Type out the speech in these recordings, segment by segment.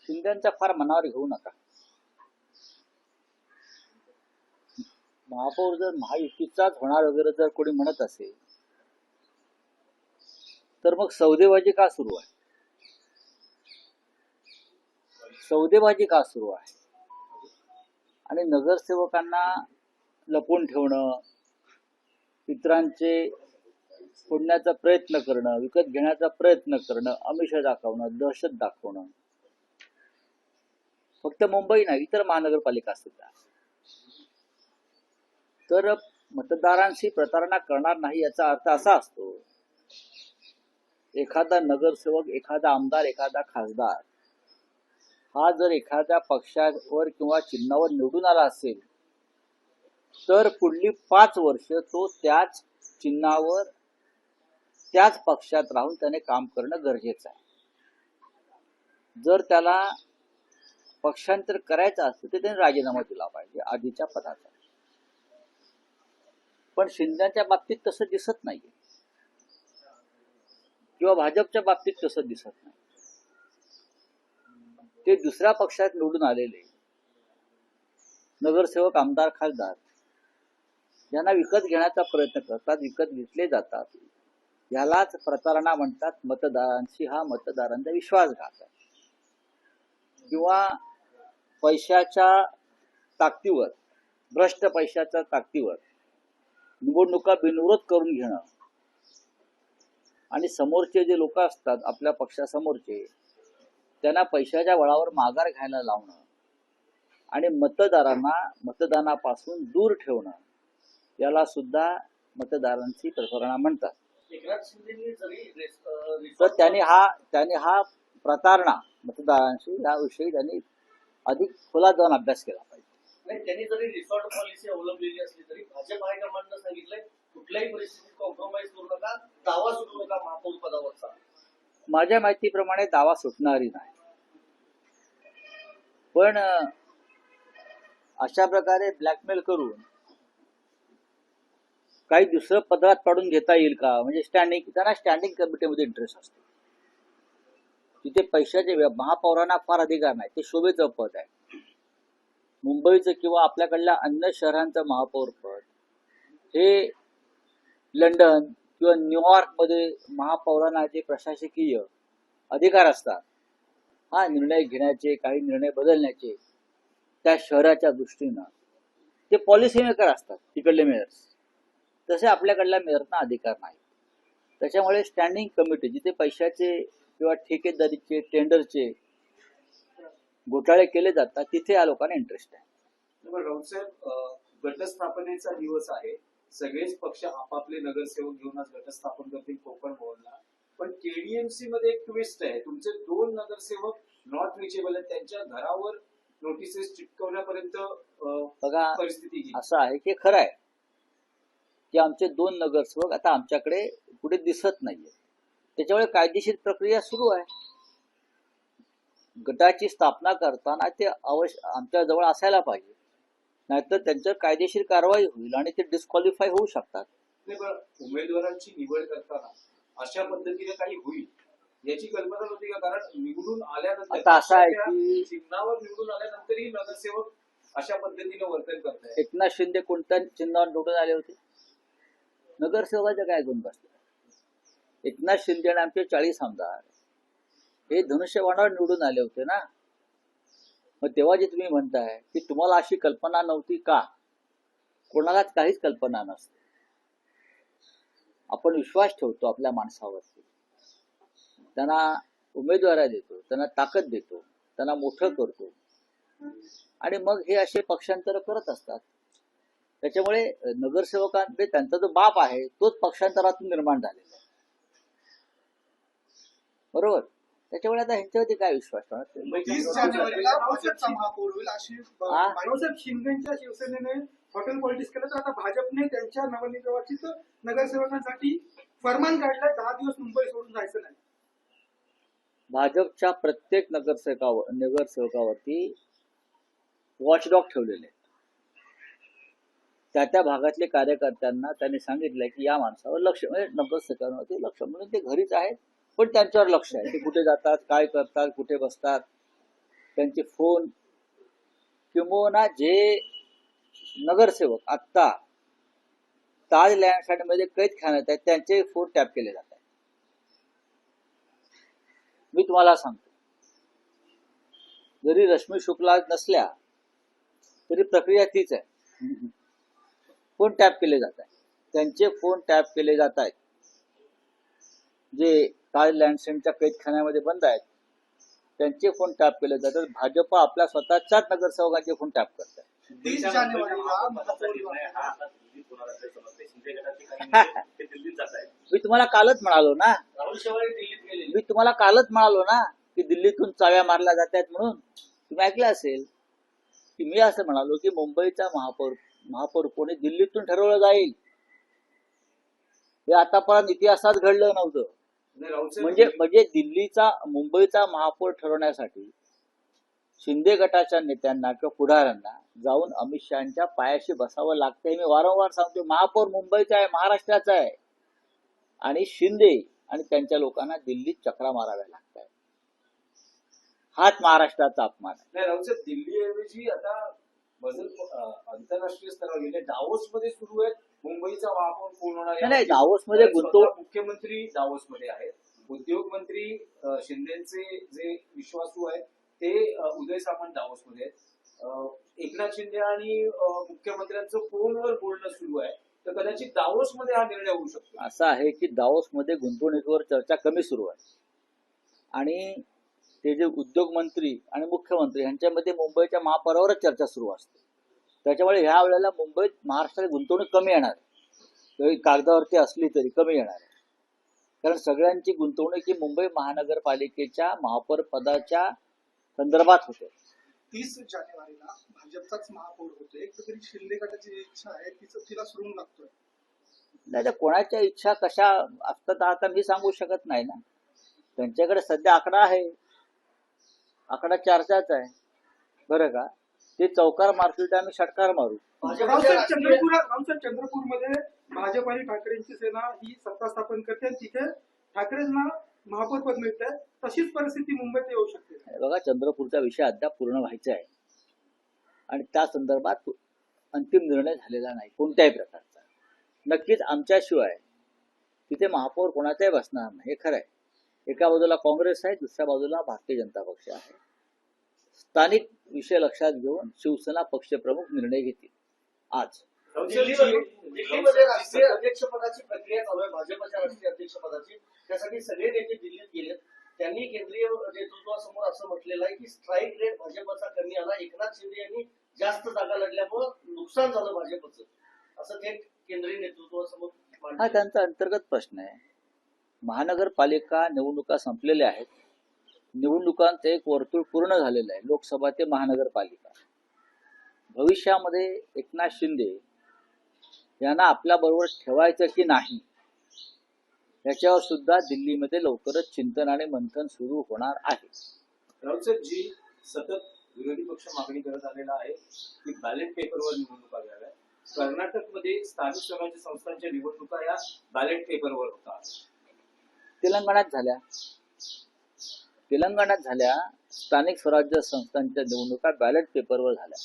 शिंदेचा फार मनावर घेऊ नका. महापौर जर महायुतीचाच होणार वगैरे जर कोणी म्हणत असेल तर मग सौदेबाजी का सुरू आहे? सौदेबाजी का सुरू आहे? आणि नगरसेवकांना लपवून ठेवणं, इतरांचे फोडण्याचा प्रयत्न करणं, विकत घेण्याचा प्रयत्न करणं, आमिष दाखवणं, दहशत दाखवणं, फक्त मुंबई नाही इतर महानगरपालिका सुद्धा. तर मतदारांशी प्रतारणा करणार नाही याचा अर्थ असा असतो, एखादा नगरसेवक, एखादा आमदार, एखादा खासदार हा जर एखाद्या पक्षावर किंवा चिन्हावर निवडून आला असेल तर पुढली 5 वर्ष तो त्याच चिन्हावर त्याच पक्षात राहून त्याने काम करणं गरजेचं आहे. जर त्याला पक्षांतर करायचं असेल तर त्याने राजीनामा दिला पाहिजे आधीच्या पदाचा. पण शिंदेच्या बाबतीत तसं दिसत नाहीये किंवा भाजपच्या बाबतीत तसं दिसत नाही. ते दुसऱ्या पक्षात निवडून आलेले नगरसेवक, आमदार, खासदार यांना विकत घेण्याचा प्रयत्न करतात, विकत घेतले जातात. यालाच प्रतारणा म्हणतात. मतदारांशी हा मतदारांचा विश्वासघात आहे. किंवा पैशाच्या ताकदीवर, भ्रष्ट पैशाच्या ताकदीवर निवडणुका बिनविरोध करून घेणं आणि समोरचे जे लोक असतात आपल्या पक्षासमोरचे त्यांना पैशाच्या बळावर माघार घ्यायला लावणं आणि मतदारांना मतदानापासून दूर ठेवणं याला सुद्धा मतदारांची प्रतारणा म्हणतात. तर त्याने हा प्रतारणा मतदारांशी याविषयी त्यांनी अधिक खोलात जाऊन अभ्यास केला पाहिजे. नाही, त्यांनी जरी रिसॉर्ट पॉलिसी अवलंबलेली असली तरी भाजप हायकमांडनं सांगितलंय कुठल्याही परिस्थितीत कॉम्प्रोमाइज करू नका, दावा सुटू नका महापौर पदावरचा. माझ्या माहितीप्रमाणे दावा सुटणारी नाही. पण अशा प्रकारे ब्लॅकमेल करून काही दुसरं पदात पाडून घेता येईल का? म्हणजे त्यांना स्टँडिंग कमिटीमध्ये इंटरेस्ट असतो. तिथे पैशाचे महापौरांना फार अधिकार नाही. ते शोभेचं पद आहे. मुंबईचं किंवा आपल्याकडल्या अन्य शहरांचं महापौर पद हे लंडन किंवा न्यूयॉर्कमध्ये महापौरांना जे प्रशासकीय अधिकार असतात, हा निर्णय घेण्याचे, काही निर्णय बदलण्याचे त्या शहराच्या दृष्टीनं ते पॉलिसी मेकर असतात तिकडले मेयर्स. तसे आपल्याकडल्या मेयरना अधिकार नाही. त्याच्यामुळे स्टँडिंग कमिटी जिथे पैशाचे किंवा ठेकेदारीचे, टेंडरचे घोटाळे केले जातात तिथे या लोकांना इंटरेस्ट आहे. राऊत साहेब, घटस्थापनेचा दिवस आहे. सगळेच पक्ष आपापले नगरसेवक घेऊन आज घटस्थापन करतील कोकण भवनला. पण केडीएमसी मध्ये एक ट्विस्ट आहे. तुमचे 2 नगरसेवक नॉट रिचेबल आहेत. त्यांच्या घरावर नोटिसेस चिटकवण्यापर्यंत बघा, परिस्थिती असं आहे की खरं आहे की आमचे 2 नगरसेवक आता आमच्याकडे कुठे दिसत नाहीये. त्याच्यामुळे कायदेशीर प्रक्रिया सुरू आहे. गटाची स्थापना करताना ते आमच्या जवळ असायला पाहिजे, नाहीतर त्यांच्यावर कायदेशीर कारवाई होईल आणि ते डिस्क्वालिफाय होऊ शकतात. उमेदवारांची निवड करताना अशा पद्धतीने काही होईल याची कल्पना नव्हती का? कारण निवडून आल्यानंतर आता असं आहे की चिन्हावर निवडून आल्यानंतरही नगरसेवक अशा पद्धतीने वर्तन करतात. एकनाथ शिंदे कोणत्या चिन्हावर निवडून आले होते? नगरसेवकाच्या काय गुण बसले? एकनाथ शिंदे आणि आमचे 40 आमदार हे धनुष्यबाणावर निवडून आले होते ना. मग तेव्हा जे तुम्ही म्हणताय की तुम्हाला अशी कल्पना नव्हती का? कोणालाच काहीच कल्पना नसते. आपण विश्वास ठेवतो आपल्या माणसावरती, त्यांना उमेदवारी देतो, त्यांना ताकद देतो, त्यांना मोठं करतो आणि मग हे असे पक्षांतर करत असतात. त्याच्यामुळे नगरसेवकांमध्ये त्यांचा जो बाप आहे तोच पक्षांतरातून निर्माण झालेला आहे. बरोबर. त्याच्यामुळे आता ह्यांच्यावरती काय विश्वास ठेवणार? शिंदेच्या शिवसेनेने हॉटेल पॉलिटिक्स केलं तर आता भाजपने त्यांच्या नवनिर्वाचित नगरसेवकांसाठी फरमान काढलंय 10 दिवस मुंबई सोडून जायचं नाही. भाजपच्या प्रत्येक नगरसेवकावरती वॉचडॉग ठेवलेले आहेत. त्या भागातले कार्यकर्त्यांना त्यांनी सांगितलंय की या माणसावर लक्ष, म्हणजे नगरसेवकांवरती लक्ष, म्हणून ते घरीच आहेत पण त्यांच्यावर लक्ष आहे. ते कुठे जातात, काय करतात, कुठे बसतात, त्यांचे फोन किंवा जे नगरसेवक आत्ता ताज लँडसाठी कैद खाण्यात आहेत त्यांचे फोन टॅप केले जात आहेत. मी तुम्हाला सांगतो, जरी रश्मी शुक्ला नसल्या तरी प्रक्रिया तीच आहे. फोन टॅप केले जात आहेत, त्यांचे फोन टॅप केले जात आहेत. जे ताज लँडसेंटच्या कैदखान्यामध्ये बंद आहेत त्यांचे फोन टॅप केले जातात. भाजप आपल्या स्वतःच्याच नगरसेवकांचे फोन टॅप करत आहे. 30 जानेवारीला मी तुम्हाला कालच म्हणालो ना, राहुल शेवाळे दिल्लीत गेले. मी तुम्हाला कालच म्हणालो ना की दिल्लीतून चाव्या मारल्या जात आहेत म्हणून. तुम्ही ऐकलं असेल की मी असं म्हणालो की मुंबईचा महापौर कोणी दिल्लीतून ठरवलं जाईल. हे आतापर्यंत इतिहासात घडलं नव्हतं. नाही, राऊत साहेब, म्हणजे दिल्लीचा मुंबईचा महापौर ठरवण्यासाठी शिंदे गटाच्या नेत्यांना किंवा पुढाऱ्यांना जाऊन अमित शहाच्या पायाशी बसावं लागतंय. मी वारंवार सांगतो, महापौर मुंबईचा आहे, महाराष्ट्राचा आहे, आणि शिंदे आणि त्यांच्या लोकांना दिल्लीत चक्रा माराव्या लागत आहेत. हाच महाराष्ट्राचा अपमान आहे. नाही राऊत साहेब, दिल्लीऐवजी आता बदल आंतरराष्ट्रीय स्तरावर गेले. दावोस मध्ये सुरू आहे. मुंबईचा महापौर कोण होणार नाही, दावोसमध्ये गुंतवणूक मुख्यमंत्री दावोस मध्ये आहेत. उद्योगमंत्री शिंदेचे जे विश्वासू आहेत ते उदय सामंत दावोस मध्ये आहेत. एकनाथ शिंदे आणि मुख्यमंत्र्यांचं फोनवर बोलणं सुरू आहे. तर कदाचित दावोस मध्ये हा निर्णय होऊ शकतो. असं आहे की दावोसमध्ये गुंतवणुकीवर चर्चा कमी सुरू आहे आणि ते जे उद्योग मंत्री आणि मुख्यमंत्री यांच्यामध्ये मुंबईच्या महापौरावरच चर्चा सुरू असते. त्याच्यामुळे ह्या वेळेला मुंबईत महाराष्ट्रात गुंतवणूक कमी येणार आहे. कागदावरती असली तरी कमी येणार आहे, कारण सगळ्यांची गुंतवणूक ही मुंबई महानगरपालिकेच्या महापौर पदाच्या संदर्भात होते. 30 जानेवारीला भाजपचाच महापौर होतोय. तरी शिंदे गटाची इच्छा आहे तिला सुरून लागतोय. नाही तर कोणाच्या इच्छा कशा असतात आता मी सांगू शकत नाही ना. त्यांच्याकडे सध्या आकडा आहे, आकडा चर्चाच आहे बरं का. ते चौकार मारतील तर आम्ही षटकार मारू. चंद्रपूरमध्ये भाजप आणि ठाकरेंची सेना ही सत्ता स्थापन करते आणि तिथे ठाकरेंना महापौर पद मिळत आहे. तशीच परिस्थिती मुंबईत येऊ शकते. बघा, चंद्रपूरचा विषय अद्याप पूर्ण व्हायचा आहे आणि त्या संदर्भात अंतिम निर्णय झालेला नाही कोणत्याही प्रकारचा. नक्कीच आमच्याशिवाय तिथे महापौर कोणाचाही बसणार नाही, हे खरं आहे. एका बाजूला काँग्रेस आहे, दुसऱ्या बाजूला भारतीय जनता पक्ष आहे. स्थानिक विषय लक्षात घेऊन शिवसेना पक्षप्रमुख निर्णय घेतील. आज दिल्लीमध्ये राष्ट्रीय अध्यक्षपदाची प्रक्रिया चालू आहे. भाजपच्या राष्ट्रीय अध्यक्षपदाची त्यासाठी सगळे नेते दिल्लीत गेलेत. त्यांनी केंद्रीय नेतृत्वासमोर असं म्हटलेलं आहे की स्ट्राईक रेट भाजपचा कमी आला. एकनाथ शिंदे यांनी जास्त जागा लढल्यामुळं नुकसान झालं भाजपचं, असं थेट केंद्रीय नेतृत्वासमोर हा मांडलं. त्यांचा अंतर्गत प्रश्न आहे. महानगरपालिका निवडणुका संपलेल्या आहेत. निवडणुकांचं एक वर्तुळ पूर्ण झालेलं आहे, लोकसभा ते महानगरपालिका. भविष्यामध्ये एकनाथ शिंदे यांना आपल्या बरोबर ठेवायचं की नाही याच्यावर सुद्धा दिल्लीमध्ये लवकरच चिंतन आणि मंथन सुरू होणार आहे. राऊत साहेब, जी सतत विरोधी पक्ष मागणी करत आलेला आहे की बॅलेट पेपरवर निवडणुका घ्याव्या. कर्नाटकमध्ये स्थानिक स्वराज्य संस्थांच्या निवडणुका या बॅलेट पेपरवर होतात. तेलंगणात झाल्या स्थानिक स्वराज्य संस्थांच्या निवडणुका बॅलेट पेपरवर झाल्या.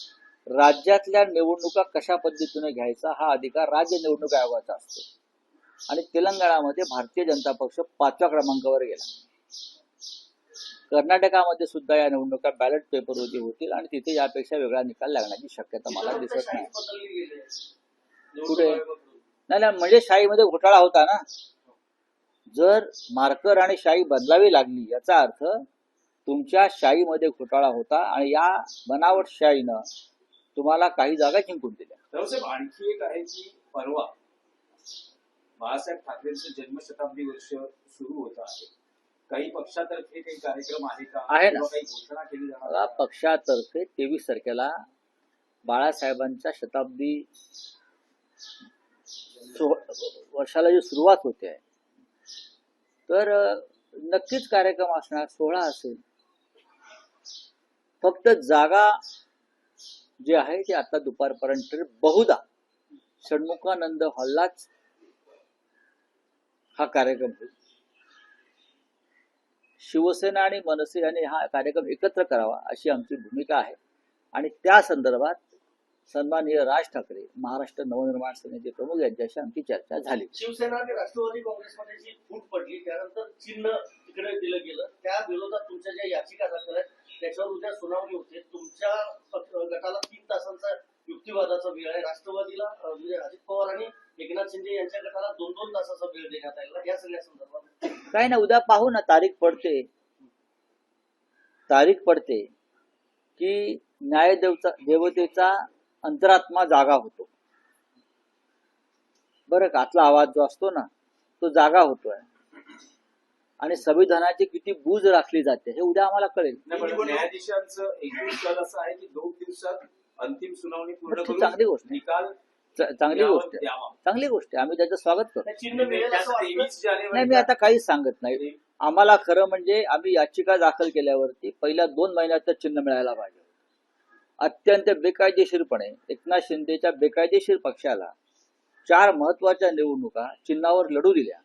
राज्यातल्या निवडणुका कशा पद्धतीने घ्यायचा हा अधिकार राज्य निवडणूक आयोगाचा असतो आणि तेलंगणामध्ये भारतीय जनता पक्ष 5व्या क्रमांकावर गेला. कर्नाटकामध्ये सुद्धा या निवडणुका बॅलेट पेपरवरती होतील आणि तिथे यापेक्षा वेगळा निकाल लागण्याची शक्यता मला दिसत नाही. बदलली गेली आहे. कुठे? नाही, म्हणजे शाहीमध्ये घोटाळा होता ना. जर मार्कर आणि शाई बदलावी लागली याचा अर्थ तुमच्या शाईमध्ये घोटाळा होता आणि या बनावट शाईनं तुम्हाला काही जागा जिंकून दिल्या. रावसाहेब, आणखी एक आहे की परवा बाळासाहेब ठाकरेंचं जन्मशताब्दी वर्ष सुरू होत आहे. काही पक्षातर्फे काही कार्यक्रम आहे का? आहे ना. किंवा काही घोषणा केली जाणार बघा, पक्षातर्फे 23 तारखेला बाळासाहेबांच्या शताब्दी वर्षाला जी सुरुवात होते आहे तर नक्कीच कार्यक्रम असणार, सोहळा असेल. फक्त जागा जी आहे ती आता दुपारपर्यंत बहुधा षण्मुखानंद हॉललाच हा कार्यक्रम होईल. शिवसेना आणि मनसे यांनी हा कार्यक्रम एकत्र करावा अशी आमची भूमिका आहे आणि त्या संदर्भात सन्माननीय राज ठाकरे महाराष्ट्र नवनिर्माण सेनेचे प्रमुख यांच्याशी आमची चर्चा झाली. शिवसेना आणि राष्ट्रवादी काँग्रेसमध्ये जी फूट पडली त्यानंतर चिन्ह तिकडे दिलं गेलं, त्या विरोधात तुमच्या ज्या याचिका दाखल आहेत त्याच्यावर उद्या सुनावणी होते. तुमच्या गटाला 3 तासांचा युक्तिवादाचा वेळ आहे, राष्ट्रवादीला म्हणजे अजित पवार आणि एकनाथ शिंदे यांच्या गटाला 2-2 तासाचा वेळ देण्यात आलेला. या सगळ्या संदर्भात काय ना, उद्या पाहू ना, तारीख पडते की देवतेचा अंतरात्मा जागा होतो. बरं का, आतला आवाज जो असतो ना तो जागा होतोय आणि संविधानाची किती बूज राखली जाते हे उद्या आम्हाला कळेल. न्यायाधीशांचं एकूण कल असं आहे की 2 दिवसात अंतिम सुनावणी पूर्ण ती चांगली गोष्ट आहे. निकाल चांगली गोष्ट आहे. आम्ही त्याचं स्वागत करतो. चिन्ह मिळेल असं वाटतं. 23 जानेवारी नाही, मी आता काहीच सांगत नाही. आम्हाला खरं म्हणजे आम्ही याचिका दाखल केल्यावरती पहिल्या 2 महिन्यात चिन्ह मिळायला पाहिजे. अत्यंत बेकायदेशीरपणे एकनाथ शिंदेच्या बेकायदेशीर पक्षाला 4 महत्वाच्या निवडणुका चिन्हावर लढू दिल्या.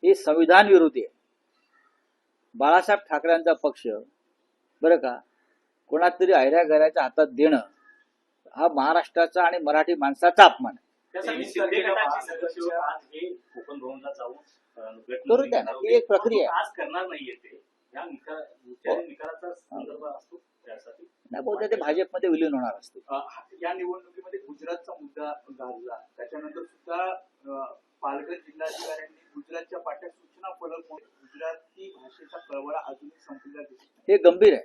हे संविधान विरोधी आहे. बाळासाहेब ठाकरेंचा पक्ष बरं का कोणातरी आयऱ्या घराच्या हातात देणं हा महाराष्ट्राचा आणि मराठी माणसाचा अपमान आहे. त्यासाठी शिंदे गटाची सदस्य आज हे कोकण भवनला जाऊन करू द्या ना, ती एक प्रक्रिया आहे. आज करणार नाहीये ते या निकालाचा संदर्भ असतो त्यासाठी. नाही, बहुतेक ते भाजपमध्ये विलीन होणार असते. या निवडणुकीमध्ये गुजरातचा मुद्दा गाजला. त्याच्यानंतर सुद्धा पालघर जिल्हाधिकाऱ्यांनी गुजरातच्या पाट्या सूचना फलक गुजराती भाषेचा कळवळा अजूनही संपलेला दिसत नाही.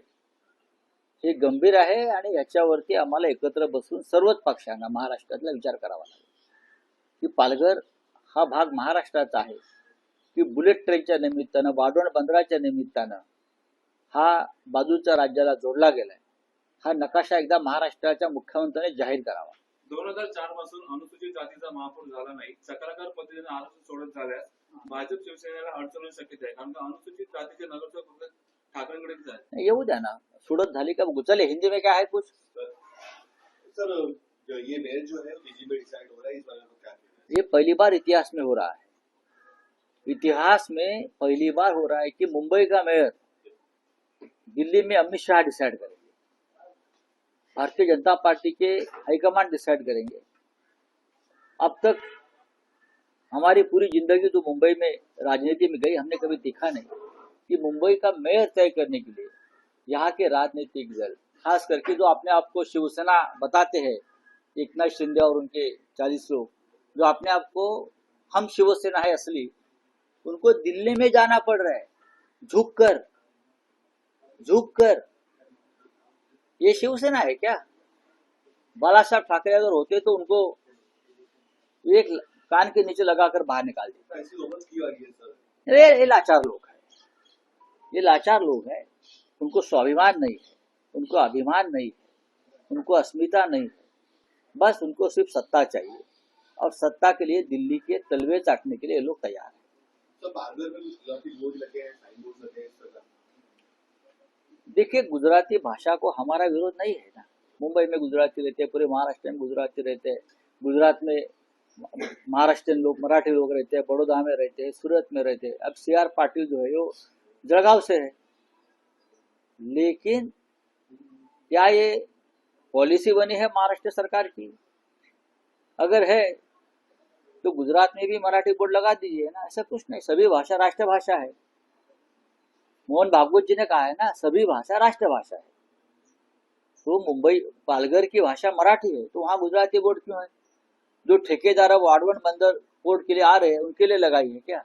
हे गंभीर आहे आणि याच्यावरती आम्हाला एकत्र बसून सर्वच पक्षांना महाराष्ट्रातला विचार करावा लागेल की पालघर हा भाग महाराष्ट्राचा आहे की बुलेट ट्रेनच्या निमित्तानं वाढवण बंदराच्या निमित्तानं हा बाजूच्या राज्याला जोडला गेलाय. हा नकाशा एकदा महाराष्ट्राच्या मुख्यमंत्र्यांनी जाहीर करावा. 2004 पासून अनुसूचित जातीचा महापौर झाला नाही. सकारात्मक पद्धतीने आरक्षण सोडत झाल्यास भाजप शिवसेनेला अडचण येऊ शक्यता आहे, कारण का अनुसूचित जातीचे नगरसेवक ठाकरेंकडेच आहे. येऊ द्या ना, सोडत झाली का चले, हिंदी में क्या है कुछ. सर ये मेयर जो है पीजी में डिसाइड हो रहा है, इस बारे में क्या कहना है? ये पहली बार इतिहास में हो रहा है. इतिहास में पहली बार हो रहा है कि मुंबई का मेयर दिल्ली में अमित शाह डिसाइड करेंगे. भारतीय जनता पार्टी के हाईकमांड डिसाइड करेंगे. अब तक हमारी पूरी जिंदगी तो मुंबई में राजनीति में गई, हमने कभी देखा नहीं कि मुंबई का मेयर तय करने के लिए यहाँ के राजनीतिक दल, खास करके जो अपने आप को शिवसेना बताते हैं, एकनाथ शिंदे और उनके 40 लोग जो अपने आप को हम शिवसेना है असली, उनको दिल्ली में जाना पड़ रहा है झुक कर. ये शिवसेना है क्या? बाला साहब ठाकरे अगर होते तो उनको एक कान के नीचे लगाकर बाहर निकाल देते. ऐसी नौबत क्यों आ रही है सर? ये लाचार लोग हैं. उनको स्वाभिमान नहीं है, उनको अभिमान नहीं है, उनको अस्मिता नहीं है. बस उनको सिर्फ सत्ता चाहिए और सत्ता के लिए दिल्ली के तलवे चाटने के लिए ये लोग तैयार हैं. सर पालघर में गुजराती बोर्ड लगे हैं, साइन बोर्ड लगे हैं, इस तरह का देखिए, गुजराती भाषा को हमारा विरोध नहीं है ना. मुंबई में गुजराती रहते हैं, पूरे महाराष्ट्र में गुजराती रहते हैं. गुजरात में महाराष्ट्रियन लोग, मराठी लोग रहते हैं, बड़ौदा में रहते हैं, सूरत में रहते हैं. अब CR पाटिल जो है वो जलगांव से है. लेकिन क्या ये पॉलिसी बनी है महाराष्ट्र सरकार की? अगर है तो गुजरात में भी मराठी बोर्ड लगा दीजिए ना. ऐसा कुछ नहीं, सभी भाषा राष्ट्रभाषा है. मोहन भागवत जी ने कहा है ना, सभी भाषा राष्ट्रभाषा है. तो मुंबई पालघर की भाषा मराठी है तो वहाँ गुजराती बोर्ड क्यों है? जो ठेकेदार वाड़वन बंदर पोर्ट के लिए आ रहे हैं उनके लिए लगाई है क्या?